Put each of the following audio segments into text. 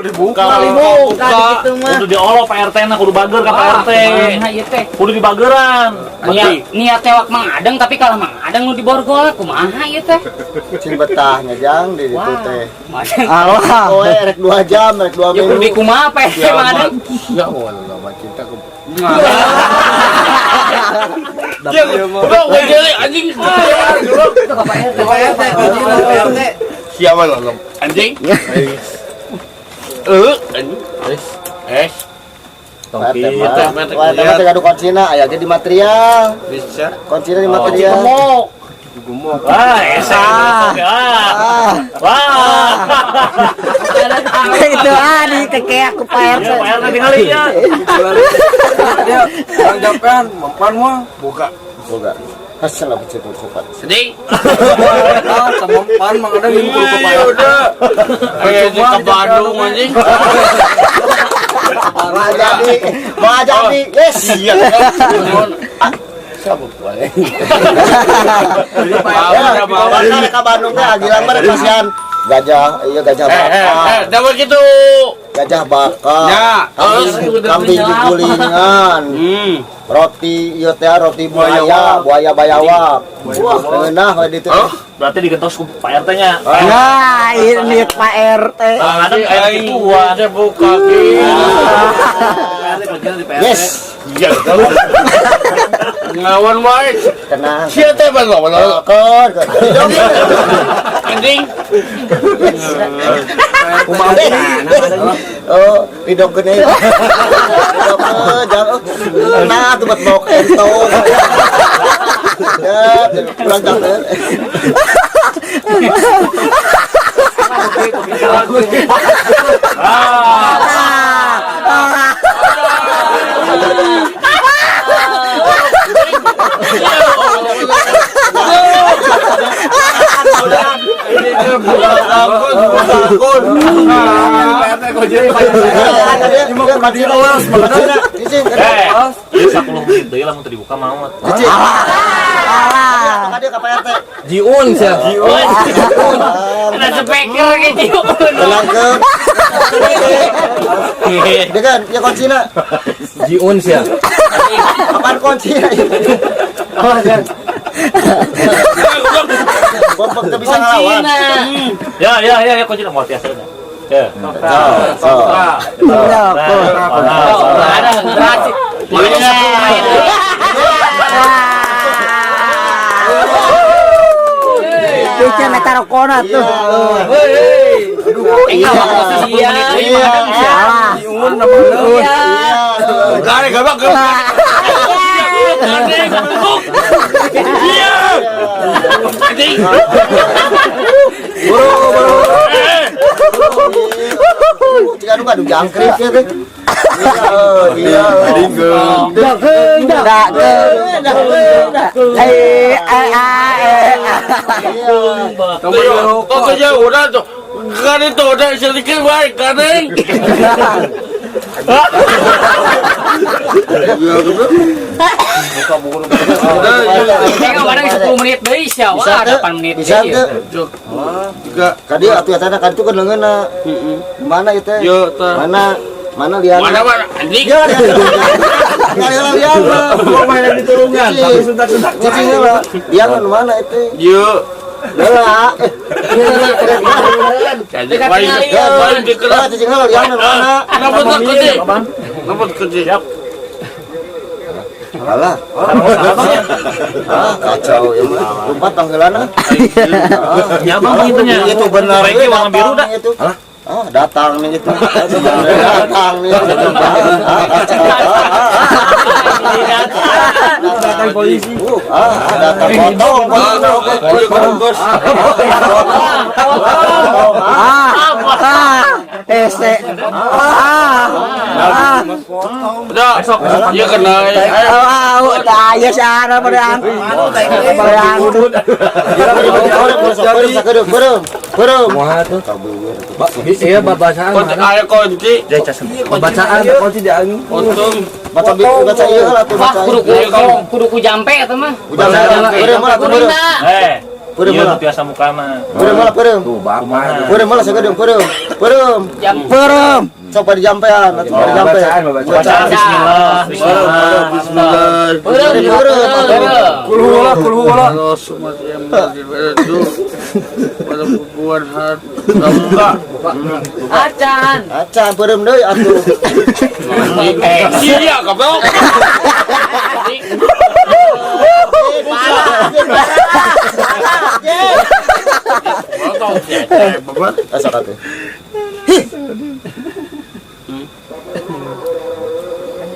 dibuka gitu mah. Kudu diolok Pak RT na kudu bager ka Pak RT. Nah ieu teh. Kudu dibageran. Niat tewak Mang Adeng tapi kalah Mang Adeng nu diborgol kumaha ieu teh? Cing betahnya jang di ditu teh. Allah. Oh, rek 2 jam, rek 2 Ya minggu. kudu kumaha Pak RT Mang Adeng? Ya Allah, mah cinta ke. Ya udah wajeli anjing. Itu ka Pak RT. Siapa lo? Anjing? Anjing. Tapi kita gaduh kuncina aya ge di material. Bisa. Kuncina di material. Gumuk. Wah, wah. Itu di kekeak ku Pak RT. Ya, Pak RT tinggal ya. Ya, orang Japan, mempan mah Boga. Hasil lah begitu cepat. Sedih. ah, mempan mang ada yang ke Pak RT. Udah. Ayo ke Bandung anjing. Mau jadi. Yes. Iya. Sabuk wae. Udah bawa. Karena ke Bandung teh agilan mah kasihan gajah, iya gajah bakar. Dapat gitu. Gajah bakar. Ya, Kambing digulingan. Roti ieu teh roti buaya bayawak. Wah, eunah we ditu. Berarti digentos ku Pak RT-nya. Nah, ini Pak RT. Ada kayak gituan. Saya buka Yes. Iya, tahu. Ngawan wae. Tenang. Sia teh bang ngomong. Kon. Anjing. Oh, pidok gede. Pidok jangan. Nah, tuh buat bawa kentong. Ya, kurang jangan. Dibuka mau. Jiun sia. Ada speaker ge jiun. Tenang ke. Dia kan, ya kuncina. Jiun sia. Apaan kuncina? Oh, jangan. Bompok tuh bisa ngelawan. Ya, kunci nomor biasa udah. Ya. Ada gratis. Cuci taruh kona tuh. Salah. Jiun namanya. Gare gabak gabak. Iya. Anjing. Buru. Jika lu kadu jangkrik ya teh. Iya. Kok kerja udah tuh. Kan itu udah sedikit baik kadang. Tengok barang 10 menit deui sia. Wah, 8 menit Bisa deui. teh. Juga. Kadi atuh tanda kan itu kan leungeunna. Mana ieu teh? Yo teh. Mana lihat? Mana anjing. Ya, lihat. Gua main di turungan, tapi suntak-suntak. Cicing heula. Dia kan mana itu? Yo. Heula. Jadi paling dikeras. Cicing heula lihat mana? Kenapa tak kerja? Kenapa kerja? Alah. Kacau ya mah. Lumpat tanggeulana. Ya bang itunya. Itu benar. Baiknya warna biru dah. Itu. Datang nih itu. Datang nih. Datang polisi. Datang potong. Bos. Ese. Udah. Ya kena. Aya sana pada Iya, bacaan Kunci mana? ayo kunci. Bacaan kunci di angin. Untung. baca ieu lah tuh Wah, baca. kudu ku jampe eta mah. Udah beureum mah beureum. Beureum biasa mukana. Beureum mah beureum. Tuh, bapak. Beureum mah sagedeung beureum. Belum. Belum. Coba dijampean, nanti pada jampe. Bacaan bismillah. Bismillah. Kulhulah. Allah semua yang itu pada perempuan hati buka. Acan. Acan beureum deui atuh. Iya goblok. Asa kate.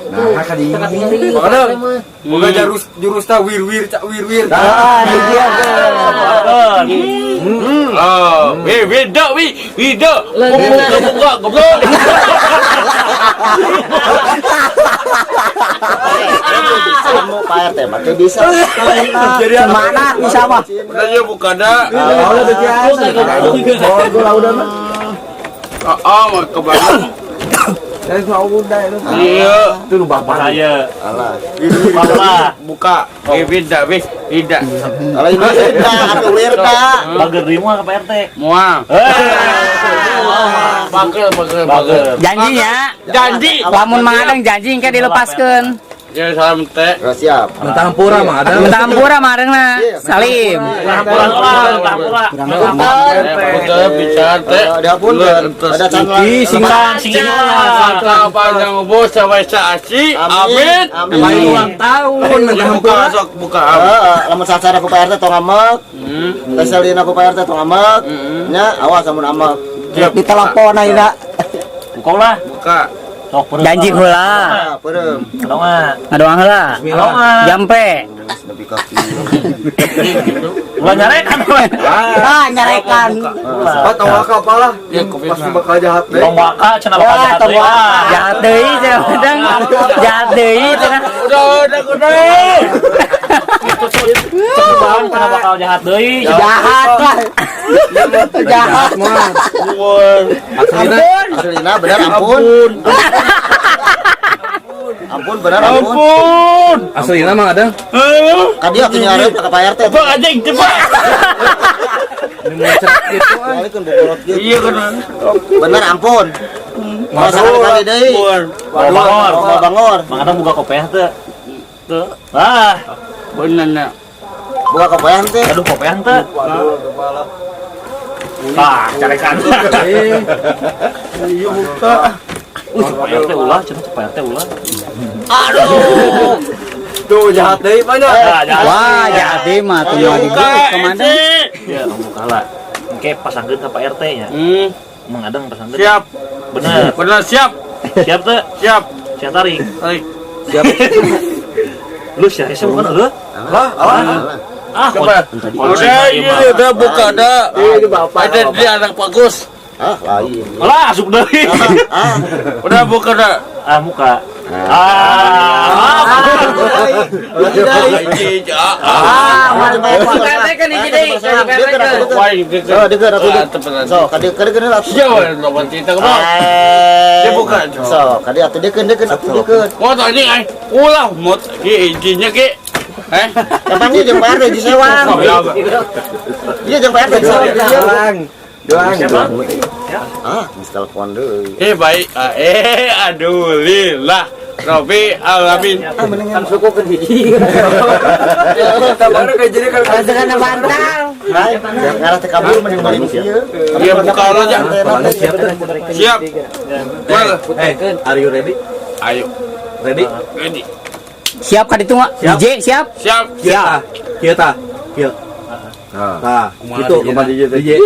Nah, kadi. Mana? Boga jurus ta wir cak wir. Ah, ini dia. Oh, beda. Buka goblok. Kamu Pak RT mah teu bisa. Mana bisa mah? Aja buka dah. Udah biasa. Gua udah mah. Mau ke Bandung. Saya mau udah itu. Iya. Itu lu bapak saya. Alah. Buka. Beda. Kalau ini Wirda atau Wirda. Bager di mua ke Pak RT. Mual. Bager. Janjinya. Janji. Lamun mangadang janji engke dilepaskeun. Ya salam teh. Oh, siap. Mentang pura mah ada. Mentang pura marengna. Salim. Betul bicara teh. Ada pun ada channel. Singkan. Kata panjang bos sampai saasi. Amin. Amin. Ulang tahun. Buka sok buka. Lamun sacara ku Pak RT tong amek. Tes salina ku Pak RT tong amek. Nya awas amun amek. Ditelepon ayeuna. Buka. Buka. Janji heula. Ah, beureum. Ngadoang heula. Jampe. Nepi ka Ulah nyarekan. Ah, nyarekan. Tong waka apalah. Ya kopi. Pasti bakal jahat deh. Tong waka cenah bakal Wah, jahat tong deui. jahat deui cenah padang. Jahat deui cenah. Udah. Cepetan cenah bakal jahat deui. Jahat lah. Jahat. Aslina bener ampun. Ampun bener ampun. Aslina mah ada. Kadi atuh nyarep ka Pak RT. Bang anjing cepat. Waalaikum bukulot gitu. Iya kan. Bener ampun. Masa kali deui. Bangor. Mangada buka kopeh teh. Teu. Ah, Bener. Buka kebayang teh. aduh kopeh teh. Ah, carekan. Iya buka. Cepet teh ulah, cepet teh ulah. Tuh jahat deh banyak. Wah, jahat deui mah tuh mah dibuka komandan. Ya, buka lah. Engke pasangkeun ka Pak RT nya. Mangadang pasangkeun. Siap. Bener. Siap. Siap teh. Siap. Siap tarik. Tarik. Lu sia sia bukan lu? Coba. Udah ini udah buka dah. Ada di anak bagus. Ah, lain. Alah, asup deui. Udah buka dah. Ah, muka. So, kadi lah. Dia buka. So, kadi atuh deukeun atuh deukeun. Mau tanya ai, ulah mot ki izinnya ki. Kapan dia jeung Pak RT di sewang. Dia jeung Pak RT di sewang. Doang. Ah, mis telepon deui. Baik. Aduh lillah. Rabbi alamin. Kan suku ke hiji. Tabar kayak jadi kan Dengan bantal. Hai, yang ngalah teh kabur mending balik ieu. Dia buka aja. Siap. Mana? Are you ready? Ayo. Ready? Ready. Siap ka ditu mah? DJ siap? Siap. Siap. Kita. Nah, itu rumah DJ. DJ.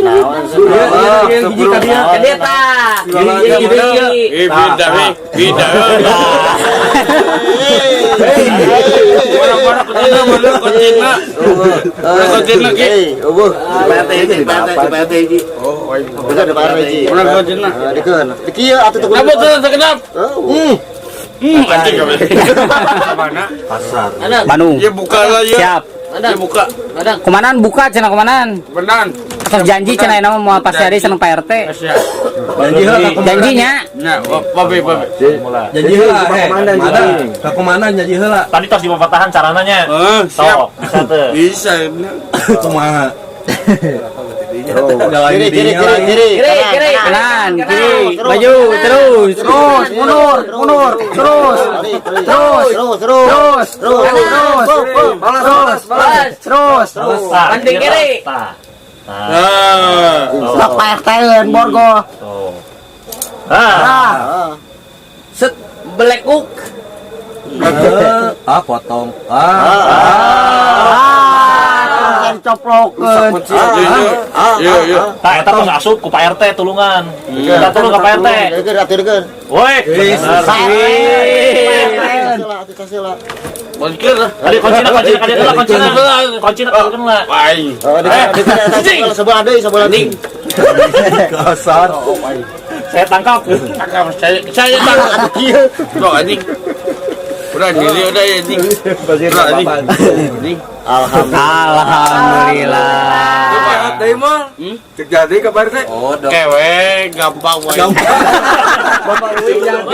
Hiji kadia. Kadia ta. Beda. Mana kontina ki. Eueuh. PT hiji. Oh, Bukan ada Pak RT ji. mana kontina? Dikeun. Di kieu atuh teu Kenapa tuh kenapa? Anjing kamu. Mana? Pasar. Bandung. Ya buka lah ya. Siap. Ya buka. Komandan buka cenah komandan. Benan. Atas janji cenah nama mau pasti hari seneng Pak RT. Siap. Janji heula Janjinya. Nah, babe. Janji heula komandan janji. Ka komandan janji heula. Tadi tos dipatahan carananya. Siap. Sok, bisa teh. Bisa. Kumaha? Kiri. Kanan, kiri, maju, terus. Mundur. Terus. Banding kiri. Sok Pak RT Borgo. Set Black Hook. Potong. Coplok. Iya. Tah eta tong asup ku Pak RT tulungan. Kita tulung ka Pak RT. Deukeun. Woi. Kasih lah. Mungkin lah. Tadi kuncina lah. Baik. Sebelah deui. Kasar. Saya tangkap. Saya tak. Bro anjing. Udah diri udah anjing. Udah anjing. Alhamdulillah. Deui mah. Cek jadi ka Pak RT. Kewe gampang wae. Bapak Uwi jangan.